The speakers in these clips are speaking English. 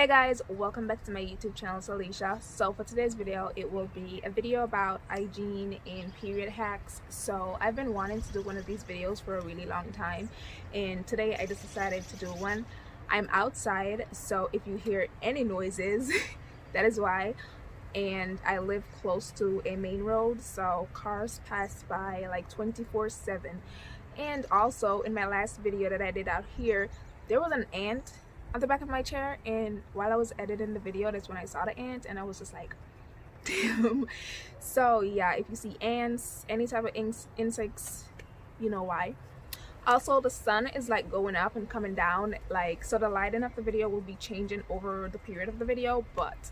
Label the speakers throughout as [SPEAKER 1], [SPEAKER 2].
[SPEAKER 1] Hey guys, welcome back to my YouTube channel. It's Alicia. So for today's video, it will be a video about hygiene and period hacks. So I've been wanting to do one of these videos for a really long time, and today I just decided to do one. I'm outside, so if you hear any noises that is why. And I live close to a main road, so cars pass by like 24/7. And also in my last video that I did out here, there was an ant on the back of my chair, and while I was editing the video, that's when I saw the ant, and I was just like, damn. So yeah, if you see ants, any type of insects, you know why. Also, the sun is like going up and coming down, like, so the lighting of the video will be changing over the period of the video, but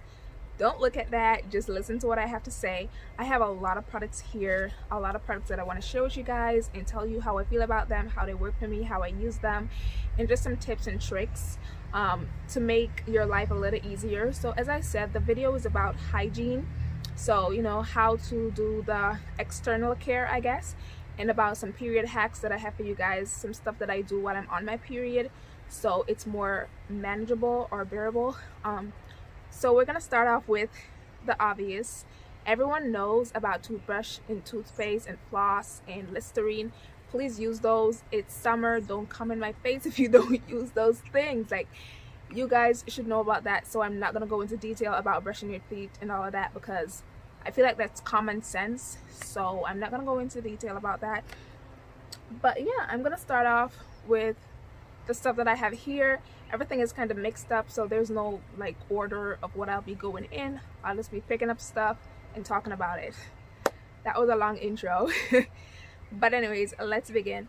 [SPEAKER 1] don't look at that, just listen to what I have to say. I have a lot of products here, a lot of products that I want to share with you guys and tell you how I feel about them, how they work for me, how I use them, and just some tips and tricks to make your life a little easier. So as I said, the video is about hygiene, so you know, how to do the external care, I guess, and about some period hacks that I have for you guys, some stuff that I do while I'm on my period, so it's more manageable or bearable. So we're gonna start off with the obvious. Everyone knows about toothbrush and toothpaste and floss and Listerine. Please use those. It's summer. Don't come in my face if you don't use those things. Like, you guys should know about that. So I'm not gonna go into detail about brushing your teeth and all of that because I feel like that's common sense. So I'm not gonna go into detail about that. But yeah, I'm gonna start off with the stuff that I have here. Everything is kind of mixed up, so there's no like order of what I'll be going in. I'll just be picking up stuff and talking about it. That was a long intro. But anyways, let's begin.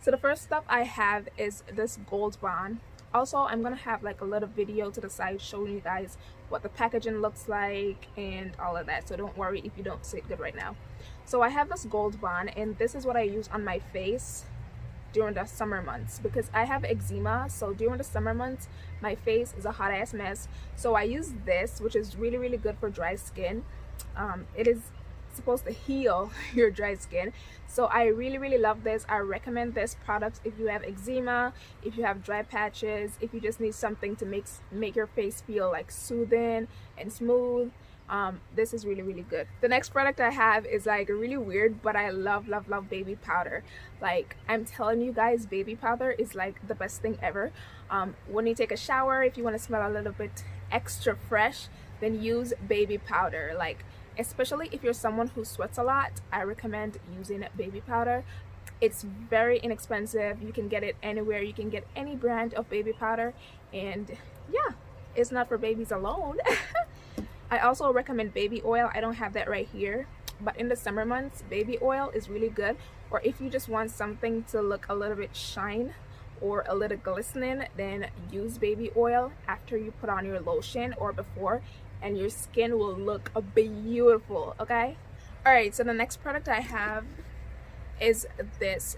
[SPEAKER 1] So the first stuff I have is this gold bond. Also, I'm gonna have like a little video to the side showing you guys what the packaging looks like and all of that, so don't worry if you don't see it good right now. So I have this gold bond, and this is what I use on my face during the summer months because I have eczema. So during the summer months my face is a hot ass mess, so I use this, which is really good for dry skin. It is supposed to heal your dry skin, so I really love this. I recommend this product if you have eczema, if you have dry patches, if you just need something to make your face feel like soothing and smooth. This is really good. The next product I have is like really weird, but I love baby powder. Like, I'm telling you guys, baby powder is like the best thing ever. When you take a shower, if you want to smell a little bit extra fresh, then use baby powder. Like, especially if you're someone who sweats a lot, I recommend using baby powder. It's very inexpensive. You can get it anywhere. You can get any brand of baby powder, and yeah, it's not for babies alone. I also recommend baby oil. I don't have that right here, but in the summer months, baby oil is really good. Or if you just want something to look a little bit shine or a little glistening, then use baby oil after you put on your lotion or before, and your skin will look beautiful. Okay, all right, so the next product I have is this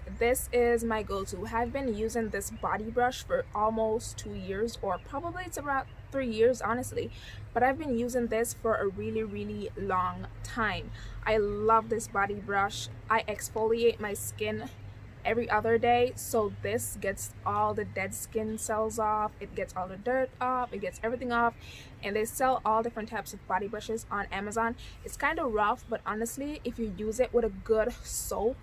[SPEAKER 1] is my go-to. I've been using this body brush for almost 2 years, or probably it's about 3 years honestly, but I've been using this for a really long time. I love this body brush. I exfoliate my skin every other day, so this gets all the dead skin cells off, it gets all the dirt off, it gets everything off. And they sell all different types of body brushes on Amazon. It's kind of rough, but honestly, if you use it with a good soap,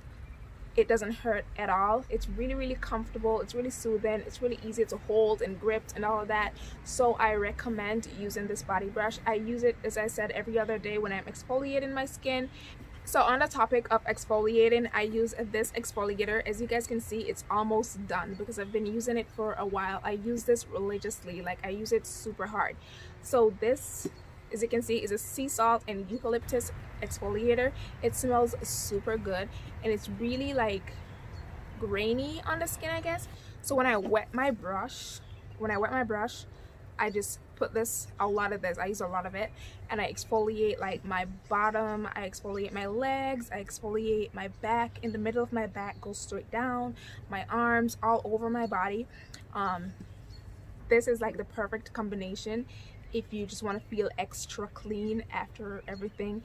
[SPEAKER 1] it doesn't hurt at all. It's really comfortable, it's really soothing, it's really easy to hold and grip and all of that. So I recommend using this body brush. I use it, as I said, every other day when I'm exfoliating my skin. So on the topic of exfoliating, I use this exfoliator. As you guys can see, it's almost done because I've been using it for a while. I use this religiously, like I use it super hard. So this, as you can see, is a sea salt and eucalyptus exfoliator. It smells super good, and it's really like grainy on the skin, I guess. So when I wet my brush, I just put a lot of this, I use a lot of it, and I exfoliate like my bottom, I exfoliate my legs, I exfoliate my back. In the middle of my back goes straight down, my arms, all over my body. This is like the perfect combination if you just want to feel extra clean after everything.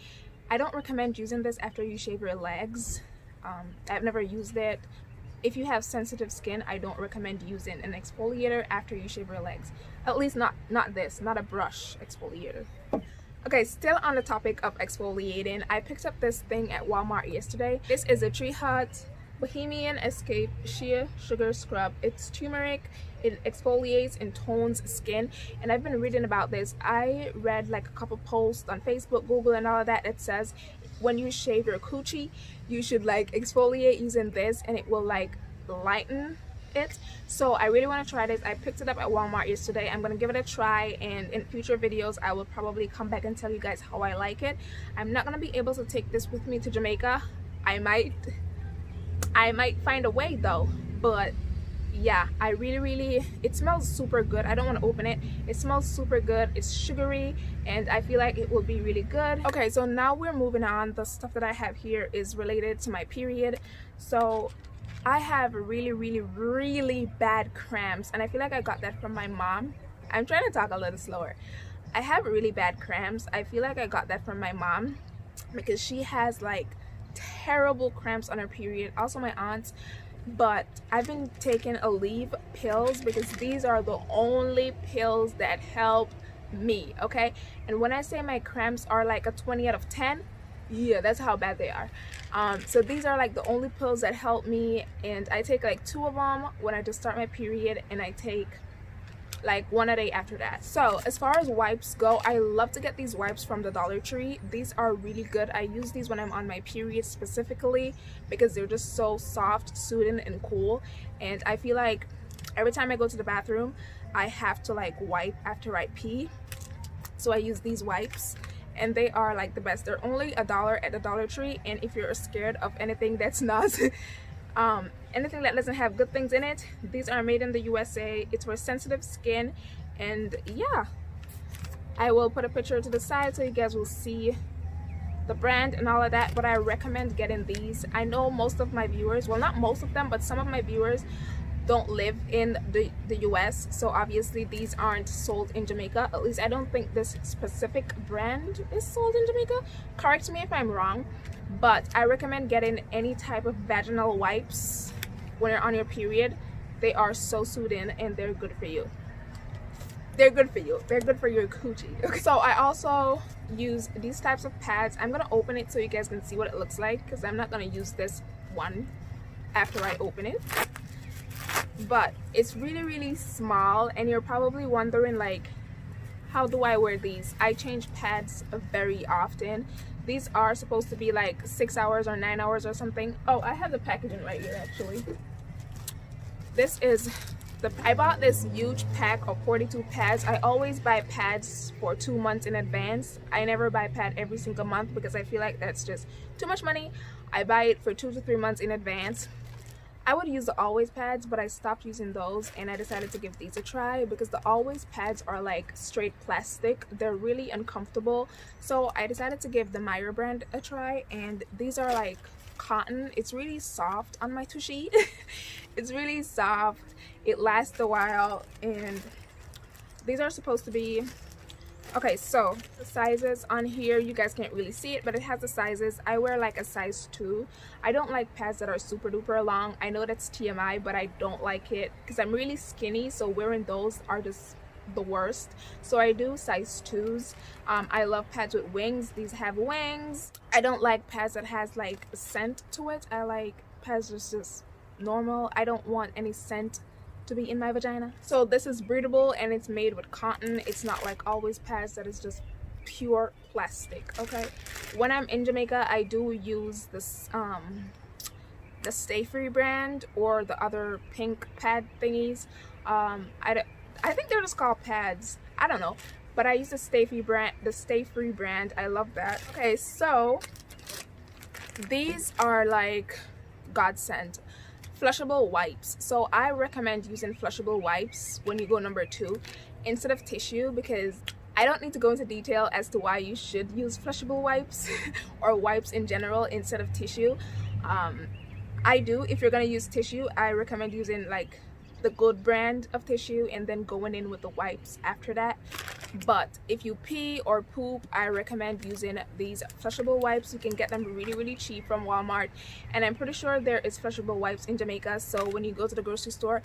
[SPEAKER 1] I don't recommend using this after you shave your legs. I've never used it. If you have sensitive skin, I don't recommend using an exfoliator after you shave your legs. At least not this, not a brush exfoliator. Okay, still on the topic of exfoliating, I picked up this thing at Walmart yesterday. This is a Tree Hut Bohemian Escape Shea Sugar Scrub. It's turmeric. It exfoliates and tones skin, and I've been reading about this. I read like a couple posts on Facebook, Google, and all of that. It says when you shave your coochie, you should like exfoliate using this, and it will like lighten it. So I really want to try this. I picked it up at Walmart yesterday. I'm gonna give it a try, and in future videos I will probably come back and tell you guys how I like it. I'm not gonna be able to take this with me to Jamaica. I might find a way though, but yeah, I really, it smells super good. I don't want to open it. It smells super good. It's sugary, and I feel like it will be really good. Okay, so now we're moving on. The stuff that I have here is related to my period. So I have really bad cramps, and I feel like I got that from my mom. I'm trying to talk a little slower. I have really bad cramps. I feel like I got that from my mom because she has like terrible cramps on her period. Also my aunt. But I've been taking Aleve pills because these are the only pills that help me, okay? And when I say my cramps are like a 20 out of 10, yeah, that's how bad they are. So these are like the only pills that help me, and I take like 2 of them when I just start my period, and I take like 1 a day after that. So as far as wipes go, I love to get these wipes from the Dollar Tree. These are really good. I use these when I'm on my period specifically because they're just so soft, soothing, and cool. And I feel like every time I go to the bathroom, I have to like wipe after I pee. So I use these wipes, and they are like the best. They're only $1 at the Dollar Tree, and if you're scared of anything that's not anything that doesn't have good things in it, these are made in the USA. It's for sensitive skin, and yeah, I will put a picture to the side so you guys will see the brand and all of that, but I recommend getting these. I know most of my viewers, well, not most of them, but some of my viewers don't live in the US, so obviously these aren't sold in Jamaica. At least I don't think this specific brand is sold in Jamaica. Correct me if I'm wrong, but I recommend getting any type of vaginal wipes when you're on your period. They are so soothing, and they're good for you. They're good for you. They're good for your coochie. Okay. So I also use these types of pads. I'm gonna open it so you guys can see what it looks like, because I'm not gonna use this one after I open it. But it's really small, and you're probably wondering like, how do I wear these? I change pads very often. These are supposed to be like 6 hours or 9 hours or something. Oh, I have the packaging right here actually. This is I bought this huge pack of 42 pads. I always buy pads for 2 months in advance. I never buy pad every single month because I feel like that's just too much money. I buy it for 2 to 3 months in advance. I would use the Always pads, but I stopped using those, and I decided to give these a try because the Always pads are like straight plastic. They're really uncomfortable, so I decided to give the Meyer brand a try, and these are like cotton. It's really soft on my tushy. It's really soft. It lasts a while, and these are supposed to be okay. So the sizes on here, you guys can't really see it, but it has the sizes. I wear like a size 2. I don't like pads that are super duper long. I know that's TMI, but I don't like it because I'm really skinny, so wearing those are just the worst. So I do size 2s. I love pads with wings. These have wings. I don't like pads that has like scent to it. I like pads that's just normal. I don't want any scent to be in my vagina. So this is breathable, and it's made with cotton. It's not like Always pads that is just pure plastic. Okay, when I'm in Jamaica, I do use this the Stay Free brand or the other pink pad thingies. I think they're just called pads, I don't know, but I use the Stay Free brand. I love that. Okay, so these are like godsend. Flushable wipes. So I recommend using flushable wipes when you go number 2 instead of tissue, because I don't need to go into detail as to why you should use flushable wipes or wipes in general instead of tissue. I do. If you're gonna use tissue, I recommend using like the good brand of tissue and then going in with the wipes after that. But if you pee or poop, I recommend using these flushable wipes. You can get them really cheap from Walmart, and I'm pretty sure there is flushable wipes in Jamaica. So when you go to the grocery store,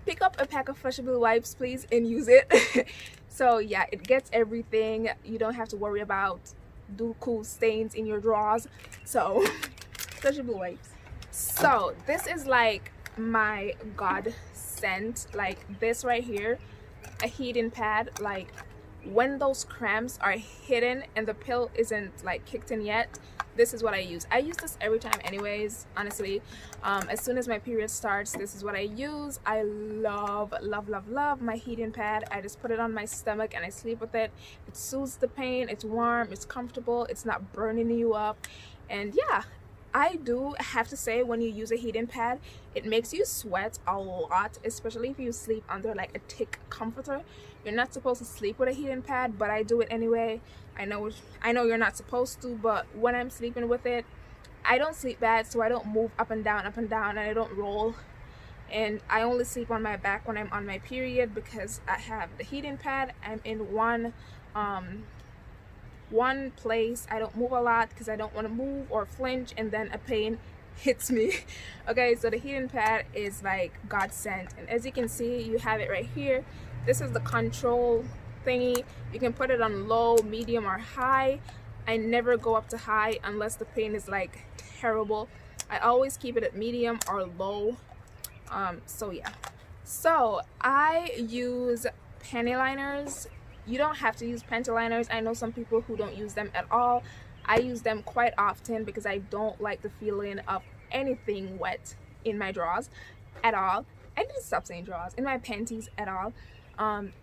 [SPEAKER 1] pick up a pack of flushable wipes, please, and use it. So yeah, it gets everything. You don't have to worry about cool stains in your drawers. So flushable wipes. So this is like my god scent, like this right here, a heating pad. Like when those cramps are hidden and the pill isn't like kicked in yet, this is what I use. I use this every time anyways, honestly. As soon as my period starts, this is what I use. I love my heating pad. I just put it on my stomach and I sleep with it. It soothes the pain, it's warm, it's comfortable, it's not burning you up. And yeah, I do have to say, when you use a heating pad, it makes you sweat a lot, especially if you sleep under like a thick comforter. You're not supposed to sleep with a heating pad, but I do it anyway. I know you're not supposed to, but when I'm sleeping with it, I don't sleep bad, so I don't move up and down, and I don't roll. And I only sleep on my back when I'm on my period because I have the heating pad. I'm in one place. I don't move a lot because I don't want to move or flinch and then a pain hits me. Okay, so the heating pad is like godsend, and as you can see, you have it right here. This is the control thingy. You can put it on low, medium, or high. I never go up to high unless the pain is like terrible. I always keep it at medium or low. So yeah, so I use panty liners. You don't have to use panty liners. I know some people who don't use them at all. I use them quite often because I don't like the feeling of anything wet in my drawers at all. I need to stop saying drawers, in my panties at all.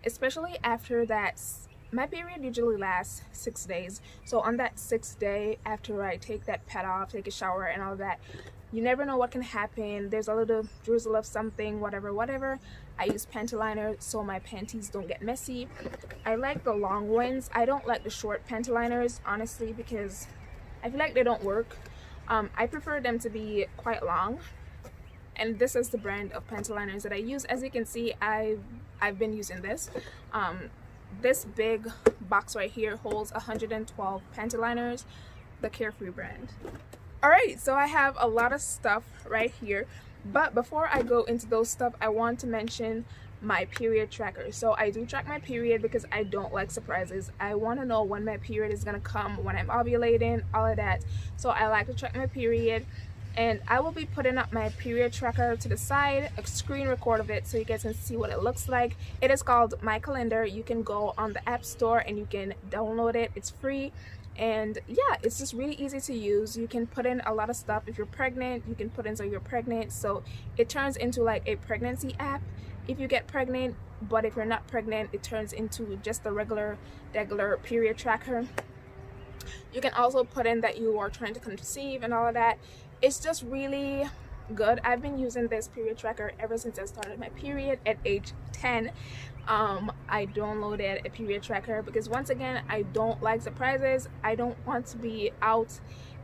[SPEAKER 1] Especially after that, my period usually lasts 6 days. So on that 6th day, after I take that pad off, take a shower and all that, you never know what can happen. There's a little drizzle of something, whatever. I use panty liners so my panties don't get messy. I like the long ones. I don't like the short panty liners, honestly, because I feel like they don't work. I prefer them to be quite long. And this is the brand of panty liners that I use. As you can see, I've been using this. This big box right here holds 112 panty liners, the Carefree brand. Alright, so I have a lot of stuff right here, but before I go into those stuff, I want to mention my period tracker. So I do track my period because I don't like surprises. I want to know when my period is gonna come, when I'm ovulating, all of that. So I like to track my period, and I will be putting up my period tracker to the side, a screen record of it so you guys can see what it looks like. It is called My Calendar. You can go on the App Store and you can download it. It's free. And yeah, it's just really easy to use. You can put in a lot of stuff. If you're pregnant, you can put in so you're pregnant. So it turns into like a pregnancy app if you get pregnant. But if you're not pregnant, it turns into just a regular period tracker. You can also put in that you are trying to conceive and all of that. It's just really good. I've been using this period tracker ever since I started my period at age 10. I downloaded a period tracker because, once again, I don't like surprises. I don't want to be out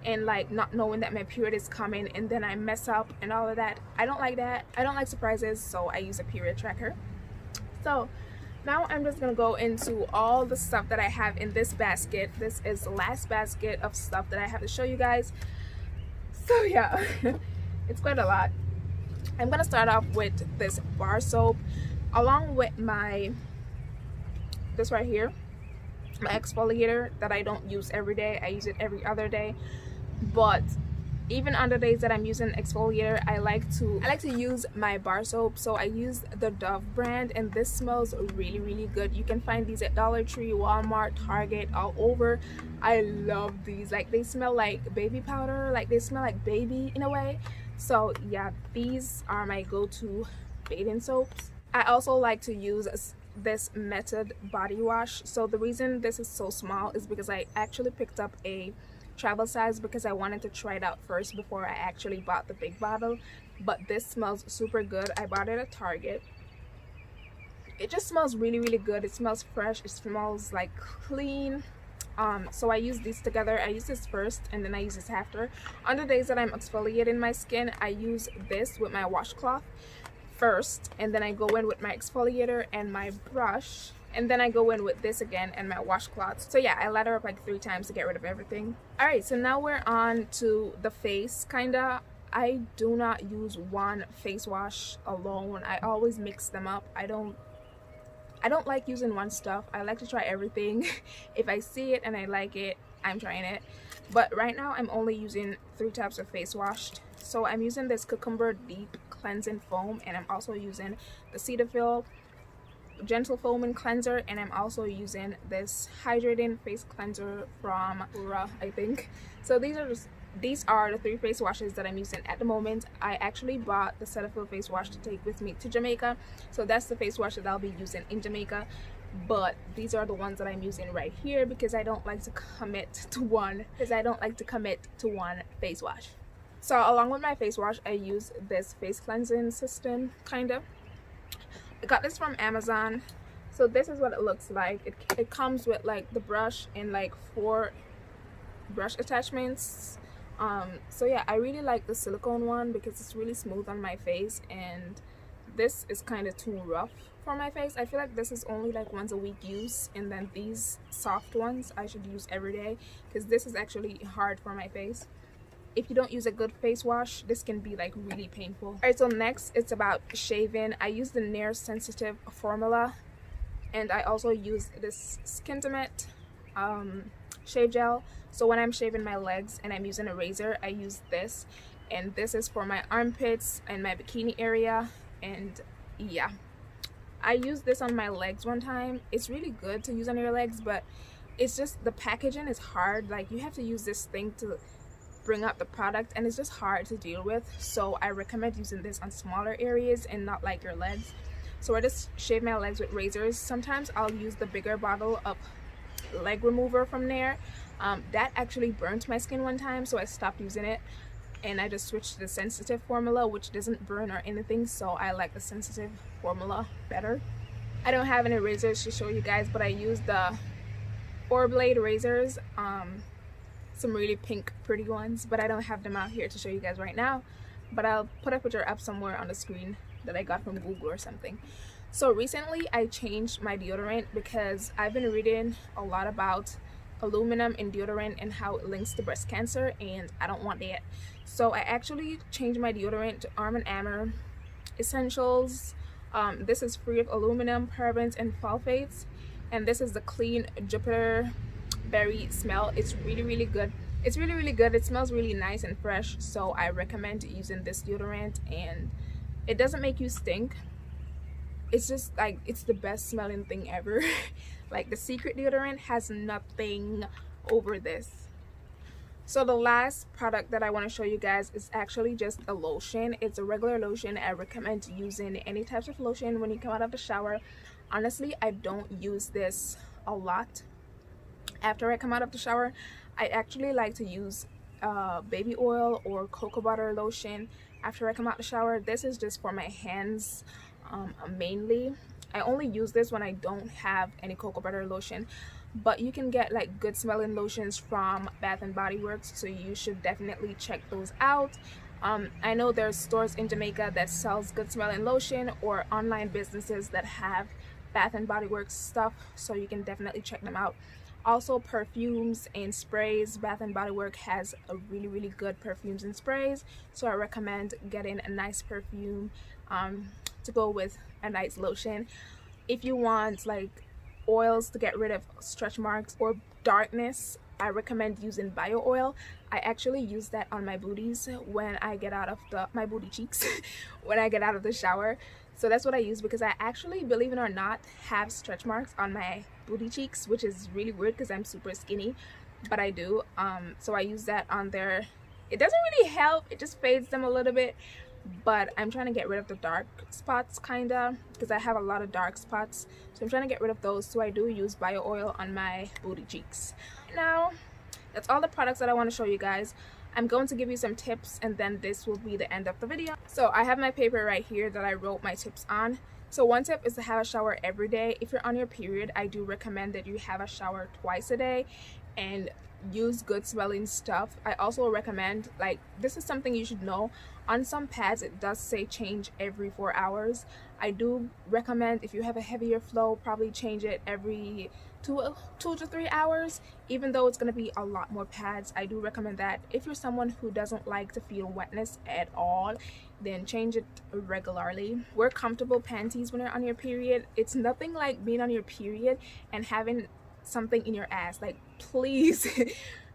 [SPEAKER 1] and like not knowing that my period is coming and then I mess up and all of that. I don't like that. I don't like surprises, so I use a period tracker. So now I'm just gonna go into all the stuff that I have in this basket. This is the last basket of stuff that I have to show you guys. So yeah, it's quite a lot. I'm gonna start off with this bar soap, along with this right here, my exfoliator that I don't use every day. I use it every other day, but even on the days that I'm using exfoliator, I like to use my bar soap. So I use the Dove brand, and this smells really good. You can find these at Dollar Tree, Walmart, Target, all over. I love these. Like, they smell like baby powder, like they smell like baby in a way. So yeah, these are my go-to bathing soaps. I also like to use this Method body wash. So the reason this is so small is because I actually picked up a travel size because I wanted to try it out first before I actually bought the big bottle. But this smells super good. I bought it at Target. It just smells really good. It smells fresh. It smells like clean. So I use these together. I use this first and then I use this after. On the days that I'm exfoliating my skin, I use this with my washcloth. first, and then I go in with my exfoliator and my brush, and then I go in with this again and my washcloth. So yeah, I lather up like 3 times to get rid of everything. All right, so now we're on to the face. Kinda, I do not use one face wash alone. I always mix them up. I don't like using one stuff. I like to try everything. If I see it and I like it, I'm trying it. But right now I'm only using 3 types of face wash. So I'm using this Cucumber Deep Cleansing Foam, and I'm also using the Cetaphil Gentle Foaming Cleanser, and I'm also using this Hydrating Face Cleanser from Ra, I think. So these are the 3 face washes that I'm using at the moment. I actually bought the Cetaphil face wash to take with me to Jamaica, so that's the face wash that I'll be using in Jamaica. But these are the ones that I'm using right here because I don't like to commit to one face wash. So along with my face wash, I use this face cleansing system, kinda. I got this from Amazon. So this is what it looks like. It comes with like the brush and like 4 brush attachments. So yeah, I really like the silicone one because it's really smooth on my face, and this is kind of too rough for my face. I feel like this is only like once a week use, and then these soft ones I should use every day because this is actually hard for my face. If you don't use a good face wash, this can be like really painful. All right, so next it's about shaving. I use the Nair Sensitive formula, and I also use this Skintimate shave gel. So when I'm shaving my legs and I'm using a razor, I use this, and this is for my armpits and my bikini area. And yeah, I used this on my legs one time. It's really good to use on your legs, but it's just the packaging is hard. Like, you have to use this thing to bring up the product, and it's just hard to deal with. So I recommend using this on smaller areas and not like your legs. So I just shave my legs with razors. Sometimes I'll use the bigger bottle of leg remover from Nair. That actually burnt my skin one time, so I stopped using it, and I just switched to the Sensitive formula, which doesn't burn or anything. So I like the Sensitive formula better. I don't have any razors to show you guys, but I use the 4-blade razors, some really pink pretty ones, but I don't have them out here to show you guys right now. But I'll put a picture up somewhere on the screen that I got from Google or something. So recently I changed my deodorant because I've been reading a lot about aluminum in deodorant and how it links to breast cancer, and I don't want that. So I actually changed my deodorant to Arm & Hammer Essentials. This is free of aluminum, parabens, and sulfates, and this is the clean Jupiter berry smell. It's really good. It's really good. It smells really nice and fresh, so I recommend using this deodorant, and it doesn't make you stink. It's just like, it's the best smelling thing ever. Like, the Secret deodorant has nothing over this. So the last product that I want to show you guys is actually just a lotion. It's a regular lotion. I recommend using any types of lotion when you come out of the shower. Honestly, I don't use this a lot. After I come out of the shower, I actually like to use baby oil or cocoa butter lotion after I come out the shower. This is just for my hands mainly. I only use this when I don't have any cocoa butter lotion, but you can get like good smelling lotions from Bath and Body Works, so you should definitely check those out. I know there's stores in Jamaica that sells good smelling lotion, or online businesses that have Bath and Body Works stuff, so you can definitely check them out. Also, perfumes and sprays. Bath and Body Works has a really good perfumes and sprays, so I recommend getting a nice perfume to go with a nice lotion. If you want like oils to get rid of stretch marks or darkness, I recommend using bio oil. I actually use that on my booties when I get out of my booty cheeks when I get out of the shower. So that's what I use, because I actually, believe it or not, have stretch marks on my booty cheeks, which is really weird because I'm super skinny, but I do. So I use that on there. It doesn't really help, it just fades them a little bit, but I'm trying to get rid of the dark spots kinda, because I have a lot of dark spots, so I'm trying to get rid of those. So I do use bio oil on my booty cheeks. Now that's all the products that I want to show you guys. I'm going to give you some tips, and then this will be the end of the video. So I have my paper right here that I wrote my tips on. So one tip is to have a shower every day. If you're on your period, I do recommend that you have a shower twice a day and use good smelling stuff. I also recommend, like, this is something you should know, On some pads it does say change every 4 hours. I do recommend, if you have a heavier flow, probably change it every 2 to 3 hours. Even though it's going to be a lot more pads, I do recommend that. If you're someone who doesn't like to feel wetness at all, then change it regularly. Wear comfortable panties when you're on your period. It's nothing like being on your period and having something in your ass. Like, please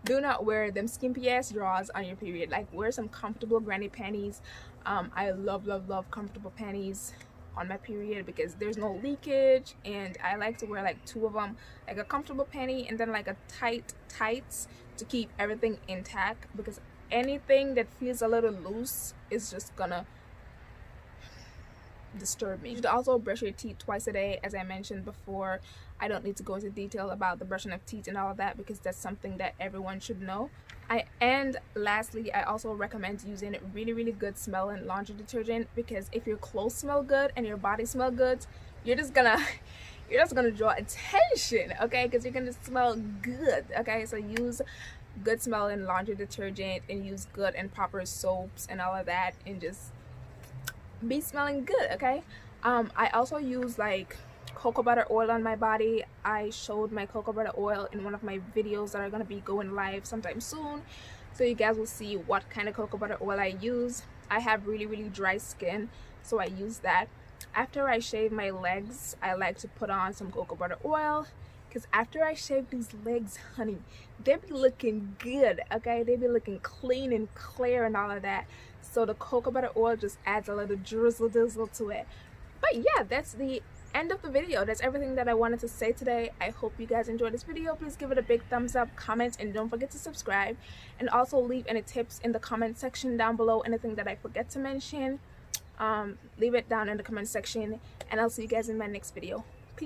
[SPEAKER 1] do not wear them skimpy ass drawers on your period. Like, wear some comfortable granny panties. I love comfortable panties on my period because there's no leakage, and I like to wear like 2 of them, like a comfortable panty and then like a tights to keep everything intact, because anything that feels a little loose is just gonna disturb me. You should also brush your teeth twice a day, as I mentioned before. I don't need to go into detail about the brushing of teeth and all of that because that's something that everyone should know. And lastly, I also recommend using really good smelling laundry detergent, because if your clothes smell good and your body smell good, you're just gonna draw attention, okay? Because you're gonna smell good, okay? So use good smelling laundry detergent and use good and proper soaps and all of that, and just be smelling good, okay? I also use like cocoa butter oil on my body. I showed my cocoa butter oil in one of my videos that are going to be going live sometime soon, so you guys will see what kind of cocoa butter oil I use. I have really dry skin, so I use that. After I shave my legs, I like to put on some cocoa butter oil, because after I shave these legs, honey, they be looking good, okay? They be looking clean and clear and all of that. So the cocoa butter oil just adds a little drizzle to it. But yeah, that's the end of the video. That's everything that I wanted to say today. I hope you guys enjoyed this video. Please give it a big thumbs up, comment, and don't forget to subscribe. And also leave any tips in the comment section down below. Anything that I forget to mention, leave it down in the comment section. And I'll see you guys in my next video.